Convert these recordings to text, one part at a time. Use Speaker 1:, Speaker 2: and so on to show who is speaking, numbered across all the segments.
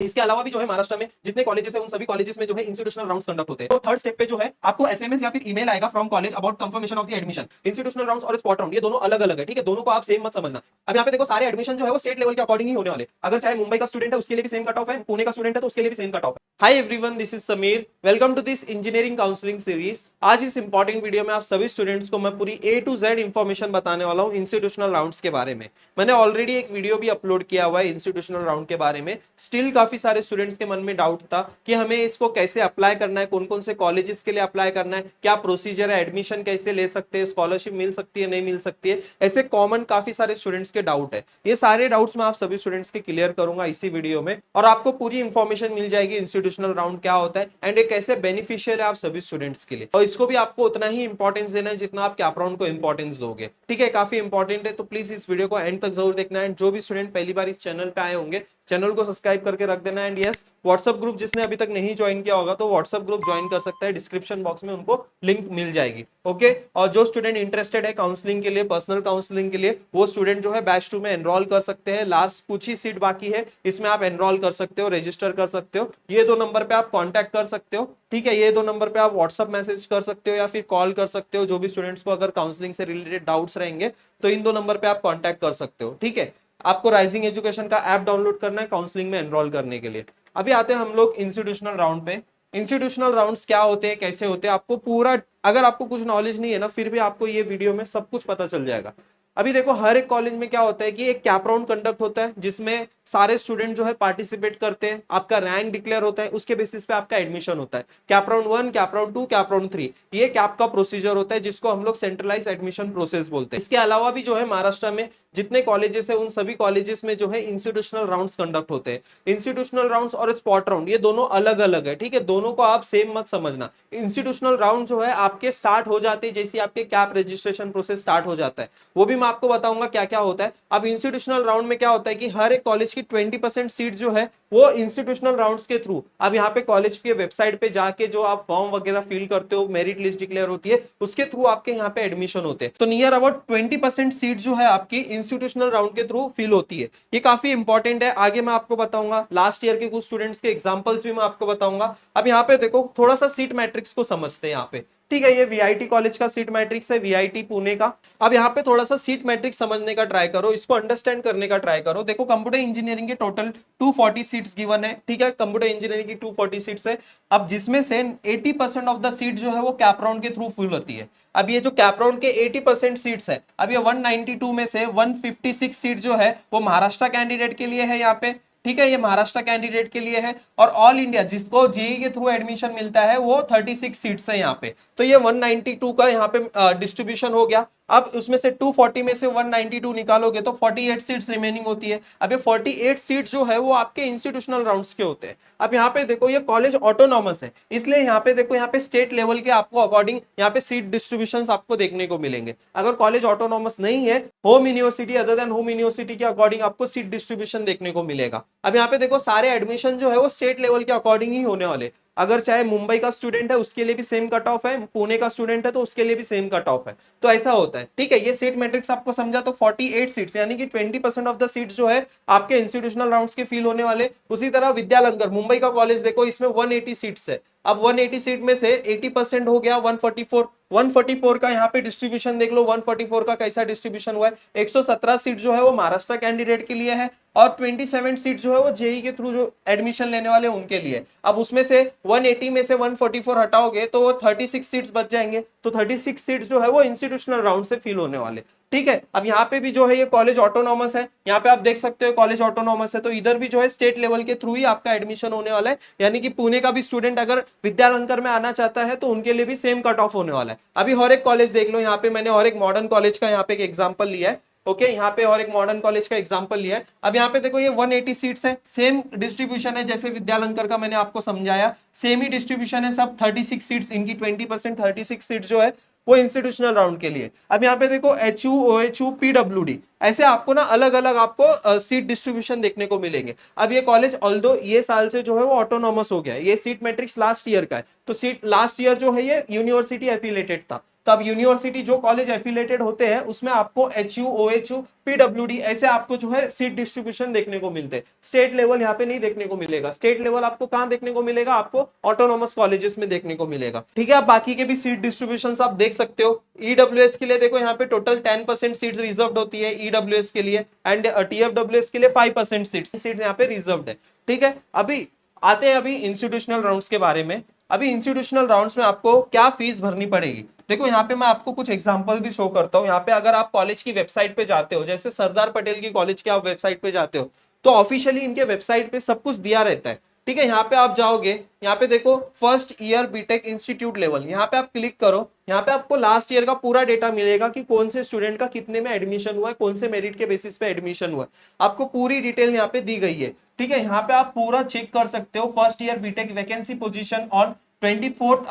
Speaker 1: इसके अलावा भी जो है महाराष्ट्र में जितने कॉलेजेस है उन सभी कॉलेजेस में जो है इंस्टीट्यूशनल राउंड्स कंडक्ट होते हैं। तो थर्ड स्टेप पे जो है आपको एसएमएस या फिर ईमेल आएगा from college about confirmation of the admission. Institutional rounds और स्पॉट राउंड ये दोनों अलग अलग है, ठीक है, दोनों को आप सेम मत समझना। अब यहाँ पे देखो सारे एडमिशन जो है वो स्टेट लेवल के अकॉर्डिंग ही होने वाले, अगर चाहे मुंबई का स्टूडेंट है उसके लिए भी सेम कट ऑफ है, पुणे का स्टूडेंट है तो उसके लिए भी सेम कट ऑफ है। Hi everyone, this is Sameer, welcome to this engineering counselling series. आज इस इंपॉर्टेंट वीडियो में आप सभी स्टूडेंट्स को मैं पूरी ए टू जेड इंफॉर्मेशन बताने वाला हूँ इंस्टीट्यूशनल राउंड्स के बारे में। मैंने ऑलरेडी एक वीडियो भी अपलोड किया हुआ है इंस्टीट्यूशनल राउंड के बारे में। स्टिल काफी सारे स्टूडेंट्स के मन में डाउट था कि हमें इसको कैसे अप्लाई करना है, कौन कौन से कॉलेजेस के लिए अप्लाई करना है, क्या प्रोसीजर है, एडमिशन कैसे ले सकते हैं, स्कॉलरशिप मिल सकती है नहीं मिल सकती है, ऐसे कॉमन काफी सारे स्टूडेंट्स के डाउट है। ये सारे डाउट्स मैं आप सभी स्टूडेंट्स के क्लियर करूंगा इसी वीडियो में, और आपको पूरी इंफॉर्मेशन मिल जाएगी इंस्टीट्यूशनल राउंड क्या होता है एंड ये कैसे बेनिफिशियल है आप सभी स्टूडेंट्स के लिए, और इसको भी आपको उतना ही इंपॉर्टेंस देना है जितना आप कैप राउंड को इंपॉर्टेंस दोगे। ठीक है, काफी इंपॉर्टेंट है, तो प्लीज इस वीडियो को एंड तक जरूर देखना है। जो भी स्टूडेंट पहली बार इस चैनल पे आए होंगे चैनल को सब्सक्राइब करके रख देना। एंड यस, व्हाट्सएप ग्रुप जिसने अभी तक नहीं ज्वाइन किया होगा तो व्हाट्सएप ग्रुप ज्वाइन कर सकता है, डिस्क्रिप्शन बॉक्स में उनको लिंक मिल जाएगी। ओके, और जो स्टूडेंट इंटरेस्टेड है काउंसलिंग के लिए, पर्सनल काउंसलिंग के लिए, वो स्टूडेंट जो है बैच 2 में एनरोल कर सकते हैं। लास्ट कुछ ही सीट बाकी है, इसमें आप एनरोल कर सकते हो, रजिस्टर कर सकते हो। ये दो नंबर पे आप कॉन्टैक्ट कर सकते हो, ठीक है, ये दो नंबर पे आप व्हाट्सएप मैसेज कर सकते हो या फिर कॉल कर सकते हो। जो भी स्टूडेंट्स को अगर काउंसलिंग से रिलेटेड डाउट्स रहेंगे तो इन दो नंबर पे आप कॉन्टैक्ट कर सकते हो। ठीक है, आपको राइजिंग एजुकेशन का ऐप डाउनलोड करना है काउंसलिंग में एनरोल करने के लिए। अभी आते हैं हम लोग इंस्टीट्यूशनल राउंड पे। इंस्टीट्यूशनल राउंड्स क्या होते हैं, कैसे होते हैं, आपको पूरा, अगर आपको कुछ नॉलेज नहीं है ना, फिर भी आपको ये वीडियो में सब कुछ पता चल जाएगा। अभी देखो हर एक कॉलेज में क्या होता है कि एक कैप राउंड कंडक्ट होता है जिसमें सारे स्टूडेंट जो है पार्टिसिपेट करते हैं, आपका रैंक डिक्लेयर होता है, उसके बेसिस पे आपका एडमिशन होता है। Cap round 1, cap round 2, cap round 3, ये कैप का प्रोसीजर होता है जिसको हम लोग सेंट्रलाइज एडमिशन प्रोसेस बोलते हैं। इसके अलावा भी जो है महाराष्ट्र में जितने कॉलेजेस है उन सभी कॉलेजेस में जो है इंस्टीट्यूशनल राउंड्स कंडक्ट होते हैं। इंस्टीट्यूशनल राउंड्स और स्पॉट राउंड ये दोनों अलग अलग है, ठीक है, दोनों को आप सेम मत समझना। इंस्टीट्यूशनल राउंड जो है आपके स्टार्ट हो जाते हैं जैसे आपके कैप रजिस्ट्रेशन प्रोसेस स्टार्ट हो जाता है, वो भी मैं आपको बताऊंगा क्या क्या होता है। अब इंस्टीट्यूशनल राउंड में क्या होता है कि हर एक कॉलेज की 20% सीट जो है वो इंस्टीट्यूशनल राउंड्स के थ्रू, अब यहाँ पे कॉलेज के वेबसाइट पे जाके जो आप फॉर्म वगैरह फिल करते हो, मेरिट लिस्ट डिक्लेयर होती है, उसके थ्रू आपके यहाँ पे एडमिशन होते हैं। तो नियर अबाउट 20% सीट जो है आपकी इंस्टीट्यूशनल राउंड के थ्रू फिल होती है। ये काफी इंपॉर्टेंट है, आगे मैं आपको बताऊंगा। लास्ट ईयर के कुछ स्टूडेंट्स के एग्जांपल्स भी मैं आपको बताऊंगा। अब यहाँ पे देखो थोड़ा सा सीट मैट्रिक्स को समझते हैं यहाँ पे। ठीक है, ये वीआईटी कॉलेज का सीट मैट्रिक्स है, वीआईटी पुणे का। अब यहाँ पे थोड़ा सा सीट मैट्रिक्स समझने का ट्राई करो, इसको अंडरस्टैंड करने का ट्राई करो। देखो कंप्यूटर इंजीनियरिंग के टोटल 240 सीट्स गिवन है, ठीक है, कंप्यूटर इंजीनियरिंग की 240 सीट्स है। अब जिसमें से 80% ऑफ द सीट जो है वो कैप राउंड के थ्रू फिल होती है। अब ये जो कैप राउंड के 80% सीट्स है, अब ये 192 में से 156 सीट जो है वो महाराष्ट्र कैंडिडेट के लिए है यहाँ पे, ठीक है, ये महाराष्ट्र कैंडिडेट के लिए है। और ऑल इंडिया जिसको जेई के थ्रू एडमिशन मिलता है वो 36 सीट्स है यहाँ पे। तो ये 192 का यहाँ पे डिस्ट्रीब्यूशन हो गया। अब उसमें से 240 में से 192 निकालोगे तो 48 सीट्स रिमेनिंग होती है। अब ये 48 सीट जो है वो आपके इंस्टीट्यूशनल राउंड्स के होते हैं। अब यहाँ पे देखो ये कॉलेज ऑटोनॉमस है, इसलिए यहाँ पे देखो यहाँ पे स्टेट लेवल के आपको अकॉर्डिंग यहाँ पे सीट डिस्ट्रीब्यूशन आपको देखने को मिलेंगे। अगर कॉलेज ऑटोनॉमस नहीं है, home university, other than home university के अकॉर्डिंग आपको सीट डिस्ट्रीब्यूशन देखने को मिलेगा। अब यहाँ पे देखो सारे एडमिशन जो है वो स्टेट लेवल के अकॉर्डिंग ही होने वाले। अगर चाहे मुंबई का स्टूडेंट है उसके लिए भी सेम कट ऑफ है, पुणे का स्टूडेंट है तो उसके लिए भी सेम कट ऑफ है। तो ऐसा होता है, ठीक है। ये सीट मैट्रिक्स आपको समझा, तो 48 सीट्स यानी कि 20% ऑफ द सीट्स जो है आपके इंस्टीट्यूशनल राउंड्स के फील होने वाले। उसी तरह विद्यालंकर मुंबई का कॉलेज देखो, इसमें 180 सीट्स है। अब 180 सीट में से 80% हो गया 144 का यहाँ पे डिस्ट्रीब्यूशन देख लो। 144 का कैसा डिस्ट्रीब्यूशन हुआ है, 117 सीट जो है वो महाराष्ट्र कैंडिडेट के लिए है और 27 सीट जो है वो जेई के थ्रू जो एडमिशन लेने वाले उनके लिए। अब उसमें से 180 में से 144 हटाओगे तो वो 36 सीट्स बच जाएंगे। तो 36 सीट्स जो है वो इंस्टीट्यूशनल राउंड से फिल होने वाले, ठीक है। अब यहाँ पे भी जो है ये कॉलेज ऑटोनॉमस है, यहाँ पे आप देख सकते हो कॉलेज ऑटोनॉमस है, तो इधर भी जो है स्टेट लेवल के थ्रू ही आपका एडमिशन होने वाला है। यानी कि पुणे का भी स्टूडेंट अगर विद्यालंकर में आना चाहता है तो उनके लिए भी सेम कट ऑफ होने वाला है। अभी हर एक कॉलेज देख लो, यहाँ पे मैंने और एक मॉडर्न कॉलेज का यहाँ पे एक एग्जाम्पल लिया है। ओके, यहाँ पे और एक मॉडर्न कॉलेज का एग्जांपल लिया है। अब यहाँ पे देखो ये 180 सीट्स है, सेम डिस्ट्रीब्यूशन है जैसे विद्यालंकर का मैंने आपको समझाया, सेम ही डिस्ट्रीब्यूशन है सब। 36 सीट्स इनकी 20%, 36 सीट्स जो है वो इंस्टीट्यूशनल राउंड के लिए। अब यहाँ पे देखो एचयू, ओएचयू, पीडब्ल्यूडी, ऐसे आपको ना अलग अलग आपको सीट डिस्ट्रीब्यूशन देखने को मिलेंगे। अब ये कॉलेज ऑल्दो ये साल से जो है वो ऑटोनॉमस हो गया है, ये सीट मैट्रिक्स लास्ट ईयर का है, तो सीट लास्ट ईयर जो है ये यूनिवर्सिटी एफिलेटेड था। तब यूनिवर्सिटी जो कॉलेज एफिलेटेड होते हैं उसमें आपको HU, OHU, PWD ऐसे आपको जो है सीट डिस्ट्रीब्यूशन देखने को मिलते हैं। स्टेट लेवल यहाँ पे नहीं देखने को मिलेगा। स्टेट लेवल आपको कहां देखने को मिलेगा? आपको ऑटोनॉमस कॉलेजेस में देखने को मिलेगा। ठीक है, आप बाकी के भी सीट डिस्ट्रीब्यूशन आप देख सकते हो। ईडब्ल्यूएस के लिए देखो यहाँ पे टोटल 10% सीट रिजर्व होती है ईडब्ल्यूएस के लिए, एंड TFWS के लिए 5% सीट यहाँ पे रिजर्व है। ठीक है, अभी आते हैं अभी इंस्टीट्यूशनल राउंड्स के बारे में। अभी इंस्टीट्यूशनल राउंड्स में आपको क्या फीस भरनी पड़ेगी? देखो यहाँ पे मैं आपको कुछ एग्जांपल भी शो करता हूँ। यहाँ पे अगर आप कॉलेज की वेबसाइट पे जाते हो, जैसे सरदार पटेल की कॉलेज की आप वेबसाइट पे जाते हो, तो ऑफिशियली इनके वेबसाइट पे सब कुछ दिया रहता है। ठीक है, यहाँ पे आप जाओगे, यहाँ पे देखो first year BTech institute level, यहाँ पे आप क्लिक करो। यहाँ पे आपको लास्ट ईयर का पूरा डेटा मिलेगा कि कौन से स्टूडेंट का कितने में एडमिशन हुआ है, कौन से मेरिट के बेसिस पे एडमिशन हुआ है, आपको पूरी डिटेल यहाँ पे दी गई है। ठीक है, यहाँ पे आप पूरा चेक कर सकते हो। First year BTech vacancy position on 24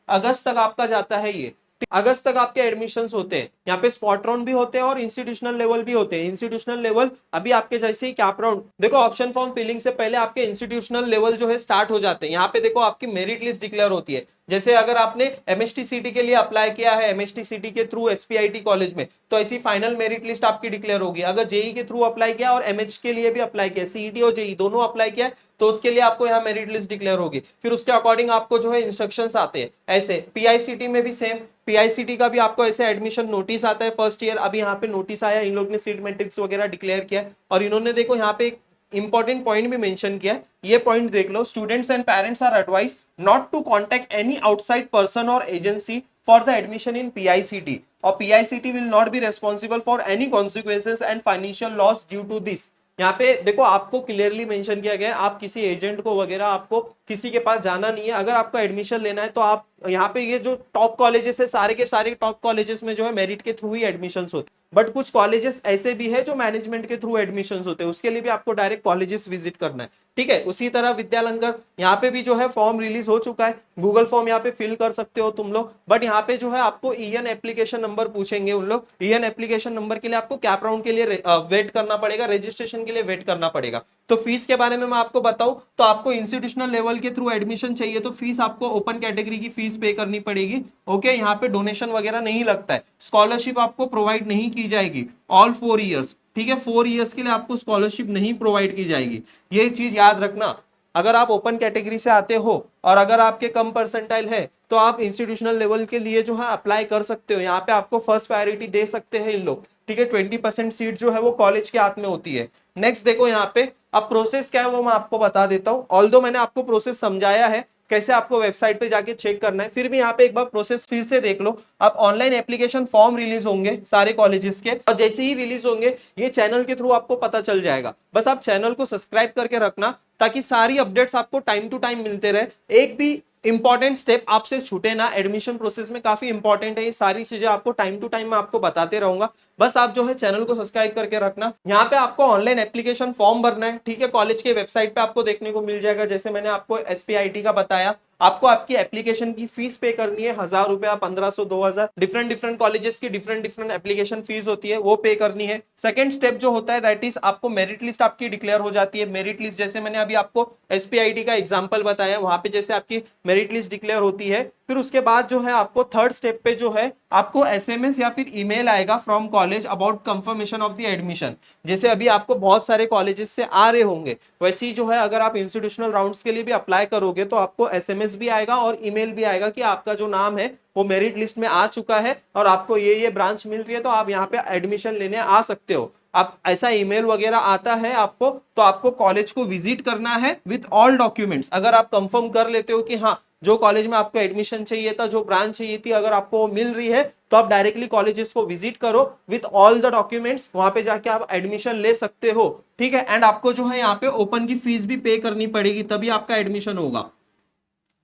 Speaker 1: अगस्त तक आपका जाता है ये। अगस्त तक आपके एडमिशंस होते हैं। यहाँ पे स्पॉट राउंड भी होते हैं और इंस्टीट्यूशनल लेवल भी होते हैं। इंस्टीट्यूशनल लेवल अभी आपके जैसे ही कैप राउंड, देखो ऑप्शन फॉर्म फिलिंग से पहले आपके इंस्टीट्यूशनल लेवल जो है स्टार्ट हो जाते हैं। यहाँ पे देखो आपकी मेरिट लिस्ट डिक्लेयर होती है। जैसे अगर आपने MHTCT के लिए अप्लाई किया है, MHTCT के थ्रू SPIT कॉलेज में, तो ऐसी फाइनल मेरिट लिस्ट आपकी डिक्लेयर होगी। अगर जेई के थ्रू अप्लाई किया और MH के लिए भी अप्लाई किया, CET और जेई दोनों अप्लाई किया, तो उसके लिए आपको यहाँ मेरिट लिस्ट डिक्लेयर होगी। फिर उसके अकॉर्डिंग आपको जो है इंस्ट्रक्शंस आते हैं। ऐसे PICT में भी सेम, PICT का भी आपको ऐसे एडमिशन नोटिस आता है फर्स्ट ईयर। अभी यहाँ पे नोटिस आया, इन लोग ने सीट मैट्रिक्स वगैरह डिक्लेयर किया, और इन्होंने देखो यहाँ पे इंपॉर्टेंट पॉइंट भी मेंशन किया। ये पॉइंट देख लो, students and parents are advised not to contact any outside person or agency for the admission in PICT, और PICT will not be responsible for any consequences and financial loss due to this. यहाँ पे देखो आपको clearly mention किया गया है, आप किसी एजेंट को वगैरह आपको किसी के पास जाना नहीं है। अगर आपको एडमिशन लेना है तो आप यहाँ पे, ये जो टॉप कॉलेजेस है सारे के सारे टॉप कॉलेजेस में जो है मेरिट के थ्रू ही एडमिशंस होते हैं। बट कुछ कॉलेजेस ऐसे भी है जो मैनेजमेंट के थ्रू एडमिशंस होते हैं, उसके लिए भी आपको डायरेक्ट कॉलेजेस विजिट करना है। ठीक है, उसी तरह विद्यालंगर यहाँ पे भी जो है फॉर्म रिलीज हो चुका है, गूगल फॉर्म यहाँ पे फिल कर सकते हो तुम लोग। बट यहाँ पे जो है आपको EN एप्लीकेशन नंबर पूछेंगे उन लोग। EN एप्लीकेशन नंबर के लिए आपको कैप राउंड के लिए वेट करना पड़ेगा, रजिस्ट्रेशन के लिए वेट करना पड़ेगा। तो फीस के बारे में मैं आपको बताऊं तो आपको इंस्टीट्यूशनल लेवल के थ्रू एडमिशन चाहिए तो फीस आपको ओपन कैटेगरी की फीस पे करनी पड़ेगी। ओके, यहाँ पे डोनेशन वगैरह नहीं लगता है। स्कॉलरशिप आपको प्रोवाइड नहीं की जाएगी ऑल 4 ईयर्स। ठीक है, 4 ईयर्स के लिए आपको स्कॉलरशिप नहीं प्रोवाइड की जाएगी, ये चीज याद रखना। अगर आप ओपन कैटेगरी से आते हो और अगर आपके कम परसेंटाइल है तो आप इंस्टीट्यूशनल लेवल के लिए जो है अप्लाई कर सकते हो। यहाँ पे आपको फर्स्ट प्रायोरिटी दे सकते हैं इन लोग। ठीक है, 20% सीट जो है वो कॉलेज के हाथ में होती है। नेक्स्ट देखो यहाँ पे, अब प्रोसेस क्या है वो मैं आपको बता देता हूँ। ऑल्दो मैंने आपको प्रोसेस समझाया है कैसे आपको वेबसाइट पे जाके चेक करना है, फिर भी यहाँ पे एक बार प्रोसेस फिर से देख लो। अब ऑनलाइन एप्लीकेशन फॉर्म रिलीज होंगे सारे कॉलेजेस के, और जैसे ही रिलीज होंगे ये चैनल के थ्रू आपको पता चल जाएगा। बस आप चैनल को सब्सक्राइब करके रखना ताकि सारी अपडेट्स आपको टाइम टू टाइम मिलते रहे। एक भी इंपॉर्टेंट स्टेप आपसे छूटे ना, एडमिशन प्रोसेस में काफी इंपॉर्टेंट है ये सारी चीजें, आपको टाइम टू टाइम मैं आपको बताते रहूंगा। बस आप जो है चैनल को सब्सक्राइब करके रखना। यहाँ पे आपको ऑनलाइन एप्लीकेशन फॉर्म भरना है। ठीक है, कॉलेज के वेबसाइट पे आपको देखने को मिल जाएगा। जैसे मैंने आपको SPIT का बताया, आपको आपकी एप्लीकेशन की फीस पे करनी है 1000 रुपया, 1500, 2000, डिफरेंट कॉलेजेस की डिफरेंट एप्लीकेशन फीस होती है, वो पे करनी है। सेकंड स्टेप जो होता है दैट इज आपको मेरिट लिस्ट आपकी डिक्लेयर हो जाती है। मेरिट लिस्ट जैसे मैंने अभी आपको SPIT का एग्जांपल बताया, वहां पे जैसे आपकी मेरिट लिस्ट डिक्लेयर होती है, फिर उसके बाद जो है आपको थर्ड स्टेप पे जो है आपको SMS या फिर ईमेल आएगा from college about confirmation of the admission. जैसे अभी आपको बहुत सारे कॉलेजेस से आ रहे होंगे, वैसे ही जो है अगर आप इंस्टीट्यूशनल राउंड्स के लिए भी अप्लाई करोगे तो आपको SMS भी आएगा और ईमेल भी आएगा कि आपका जो नाम है वो मेरिट लिस्ट में आ चुका है और आपको ये ब्रांच मिल रही है, तो आप यहाँ पे एडमिशन लेने आ सकते हो। आप ऐसा ईमेल वगैरह आता है आपको, तो आपको कॉलेज को विजिट करना है विथ ऑल डॉक्यूमेंट्स। अगर आप कंफर्म कर लेते हो कि हाँ जो कॉलेज में आपको एडमिशन चाहिए था, जो ब्रांच चाहिए थी, अगर आपको मिल रही है, तो आप डायरेक्टली कॉलेजेस को विजिट करो विथ ऑल द डॉक्यूमेंट्स, वहां पे जाके आप एडमिशन ले सकते हो। ठीक है, एंड आपको जो है यहाँ पे ओपन की फीस भी पे करनी पड़ेगी, तभी आपका एडमिशन होगा।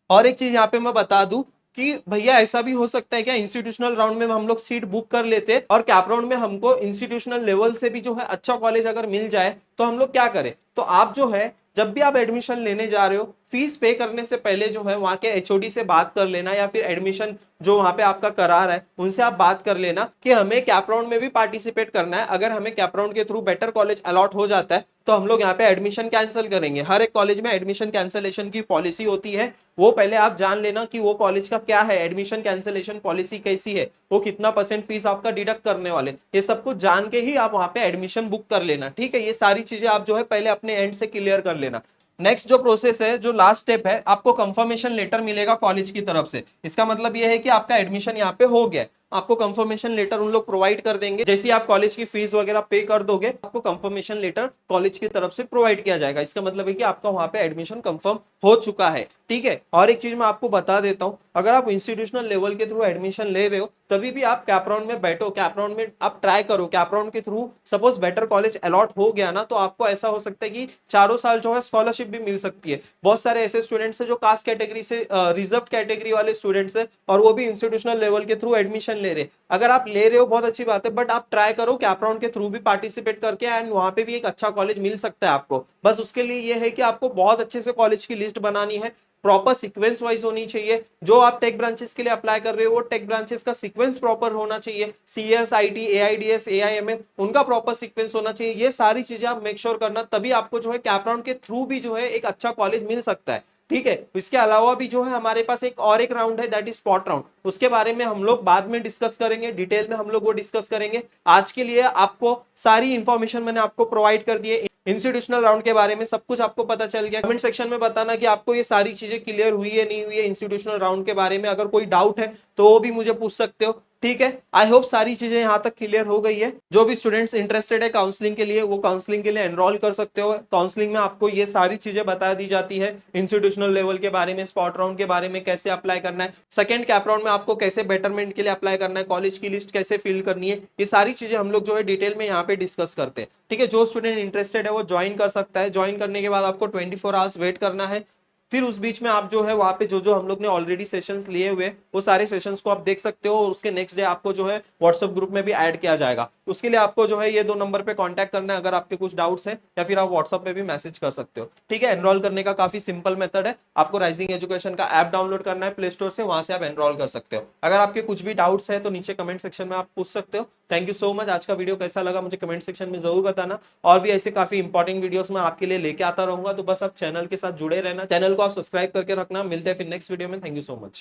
Speaker 1: और एक चीज यहाँ पे मैं बता दूं कि भैया ऐसा भी हो सकता है क्या इंस्टीट्यूशनल राउंड में हम लोग सीट बुक कर लेते और कैप राउंड में हमको इंस्टीट्यूशनल लेवल से भी जो है अच्छा कॉलेज अगर मिल जाए तो हम लोग क्या करें? तो आप जो है जब भी आप एडमिशन लेने जा रहे हो, फीस पे करने से पहले जो है वहां के HOD से बात कर लेना, या फिर एडमिशन जो वहां पे आपका करार है उनसे आप बात कर लेना कि हमें कैप राउंड में भी पार्टिसिपेट करना है। अगर हमें कैप राउंड के थ्रू बेटर कॉलेज अलॉट हो जाता है तो हम लोग यहाँ पे एडमिशन कैंसिल करेंगे। हर एक कॉलेज में एडमिशन कैंसिलेशन की पॉलिसी होती है, वो पहले आप जान लेना कि वो कॉलेज का क्या है, एडमिशन कैंसिलेशन पॉलिसी कैसी है, वो कितना % फीस आपका डिडक्ट करने वाले, ये सब कुछ जान के ही आप वहां पे एडमिशन बुक कर लेना। ठीक है, ये सारी चीजें आप जो है पहले अपने एंड से क्लियर कर लेना। नेक्स्ट जो प्रोसेस है, जो लास्ट स्टेप है, आपको कंफर्मेशन लेटर मिलेगा कॉलेज की तरफ से। इसका मतलब ये है कि आपका एडमिशन यहाँ पे हो गया है। आपको कंफर्मेशन लेटर उन लोग प्रोवाइड कर देंगे। जैसे ही आप कॉलेज की फीस वगैरह पे कर दोगे, आपको कंफर्मेशन लेटर कॉलेज की तरफ से प्रोवाइड किया जाएगा। इसका मतलब है कि आपका वहां पे एडमिशन कंफर्म हो चुका है। ठीक है, और एक चीज मैं आपको बता देता हूं, अगर आप इंस्टीट्यूशनल लेवल के थ्रू एडमिशन ले रहे हो, तभी भी आप कैपराउंड में बैठो, कैपराउंड में आप ट्राई करो, कैपराउंड के through suppose better college allot हो गया ना, तो आपको ऐसा हो सकता है कि चारों साल जो है स्कॉलरशिप भी मिल सकती है। बहुत सारे ऐसे स्टूडेंट्स है जो कास्ट कैटेगरी से, रिजर्व कैटेगरी वाले स्टूडेंट्स है, और वो भी इंस्टीट्यूशनल लेवल के थ्रू एडमिशन ले रहे। अगर आप ले रहे हो बहुत अच्छी बात है, बट आप ट्राई करो कैपराउंड के थ्रू भी पार्टिसिपेट करके, एंड वहां पे भी एक अच्छा कॉलेज मिल सकता है आपको। बस उसके लिए ये है कि आपको बहुत अच्छे से कॉलेज की लिस्ट बनानी है, प्रॉपर सीक्वेंस वाइज होनी चाहिए। जो आप टेक ब्रांचेस के लिए अप्लाई कर रहे हो, वो टेक ब्रांचेस का सीक्वेंस प्रॉपर होना चाहिए। सीएस, आईटी, एआईडीएस, एआईएमएल, उनका प्रॉपर सीक्वेंस होना चाहिए। ये सारी चीजें आप मेक श्योर करना, तभी आपको जो है कैपराउंड के थ्रू भी जो है एक अच्छा कॉलेज मिल सकता है। ठीक है, इसके अलावा भी जो है हमारे पास एक राउंड है, दैट इज स्पॉट राउंड। उसके बारे में हम लोग बाद में डिस्कस करेंगे, डिटेल में हम लोग वो डिस्कस करेंगे। आज के लिए आपको सारी इंफॉर्मेशन मैंने आपको प्रोवाइड कर दी है। इंस्टीट्यूशनल राउंड के बारे में सब कुछ आपको पता चल गया। कमेंट सेक्शन में बताना कि आपको ये सारी चीजें क्लियर हुई है नहीं हुई है इंस्टीट्यूशनल राउंड के बारे में। अगर कोई डाउट है तो वो भी मुझे पूछ सकते हो। ठीक है, आई होप सारी चीजें यहां तक क्लियर हो गई है। जो भी स्टूडेंट्स इंटरेस्टेड है काउंसलिंग के लिए, वो काउंसलिंग के लिए एनरोल कर सकते हो। काउंसलिंग में आपको ये सारी चीजें बता दी जाती है, इंस्टीट्यूशनल लेवल के बारे में, स्पॉट राउंड के बारे में, कैसे अप्लाई करना है, सेकंड कैप राउंड में आपको कैसे बेटरमेंट के लिए अप्लाई करना है, कॉलेज की लिस्ट कैसे फिल करनी है। ये सारी चीजें हम लोग जो है डिटेल में यहाँ पे डिस्कस करते हैं। ठीक है, जो स्टूडेंट इंटरेस्टेड है वो ज्वाइन कर सकता है। ज्वाइन करने के बाद आपको 24 आवर्स वेट करना है। फिर उस बीच में आप जो है वहां पे जो जो हम लोग ने ऑलरेडी सेशंस लिए हुए, वो सारे सेशंस को आप देख सकते हो। और उसके नेक्स्ट डे आपको जो है व्हाट्सएप ग्रुप में भी ऐड किया जाएगा। उसके लिए आपको जो है ये 2 नंबर पे कांटेक्ट करना है अगर आपके कुछ डाउट्स हैं, या फिर आप व्हाट्सएप पे भी मैसेज कर सकते हो। ठीक है, एनरोल करने का काफी सिंपल मेथड है। आपको राइजिंग एजुकेशन का ऐप डाउनलोड करना है प्ले स्टोर से, वहां से आप एनरोल कर सकते हो। अगर आपके कुछ भी डाउट्स है तो नीचे कमेंट सेक्शन में आप पूछ सकते हो। Thank you so much. आज का वीडियो कैसा लगा मुझे कमेंट सेक्शन में जरूर बताना। और भी ऐसे काफी इंपॉर्टेंट वीडियोस मैं आपके लिए लेके आता रहूंगा, तो बस आप चैनल के साथ जुड़े रहना, चैनल को आप सब्सक्राइब करके रखना। मिलते हैं फिर नेक्स्ट वीडियो में। Thank you so much.